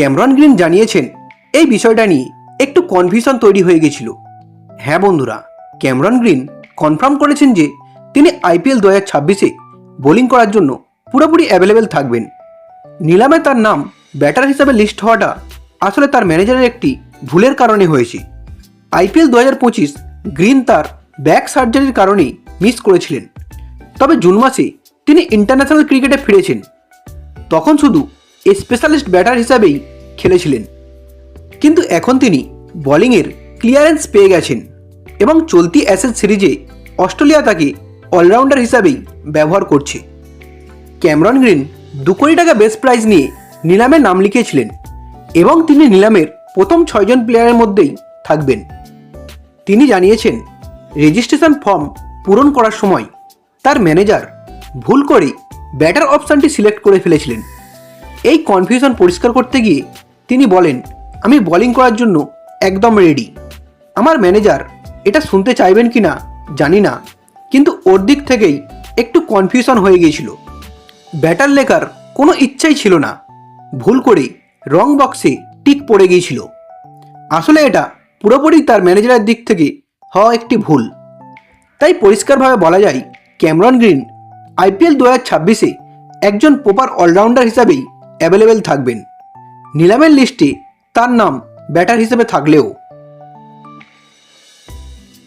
Cameron green জানিয়েছেন এই বিষয়টা নিয়ে একটু কনফিউশন তৈরি হয়ে গেছিল। হ্যাঁ বন্ধুরা, ক্যামেরন গ্রিন কনফার্ম করেছেন যে তিনি আইপিএল 2026-এ বোলিং করার জন্য পুরোপুরি অ্যাভেলেবেল থাকবেন। নিলামে তার নাম ব্যাটার হিসাবে লিস্ট হওয়াটা আসলে তার ম্যানেজারের একটি ভুলের কারণে হয়েছে। আইপিএল 2025 গ্রিন তার ব্যাক সার্জারির কারণেই মিস করেছিলেন। তবে জুন মাসে তিনি ইন্টারন্যাশনাল ক্রিকেটে ফিরেছেন। তখন শুধু স্পেশালিস্ট ব্যাটার হিসাবেই খেলেছিলেন, কিন্তু এখন তিনি বোলিংয়ের ক্লিয়ারেন্স পেয়ে গেছেন এবং চলতি অ্যাশেজ সিরিজে অস্ট্রেলিয়া তাকে অলরাউন্ডার হিসাবেই ব্যবহার করছে। ক্যামেরন গ্রিন 2 কোটি টাকা বেস প্রাইজ নিয়ে নিলামে নাম লিখিয়েছিলেন এবং তিনি নিলামের প্রথম 6 জন প্লেয়ারের মধ্যেই থাকবেন। তিনি জানিয়েছেন রেজিস্ট্রেশন ফর্ম পূরণ করার সময় তার ম্যানেজার ভুল করে ব্যাটার অপশানটি সিলেক্ট করে ফেলেছিলেন। এই কনফিউশন পরিষ্কার করতে গিয়ে তিনি বলেন, আমি বোলিং করার জন্য একদম রেডি। আমার ম্যানেজার এটা শুনতে চাইবেন কি না জানি না, কিন্তু ওর দিক থেকেই একটু কনফিউশন হয়ে গিয়েছিল। ব্যাটার লেখার কোনো ইচ্ছাই ছিল না, ভুল করে রং বক্সে টিক পড়ে গিয়েছিল। আসলে এটা পুরোপুরি তার ম্যানেজারের দিক থেকে হওয়া একটি ভুল। তাই পরিষ্কারভাবে বলা যায় ক্যামেরন গ্রিন আইপিএল 2026-এ একজন প্রপার অলরাউন্ডার হিসাবেই অ্যাভেলেবেল থাকবেন। নিলামের লিস্টে তার নাম ব্যাটার হিসেবে থাকলেও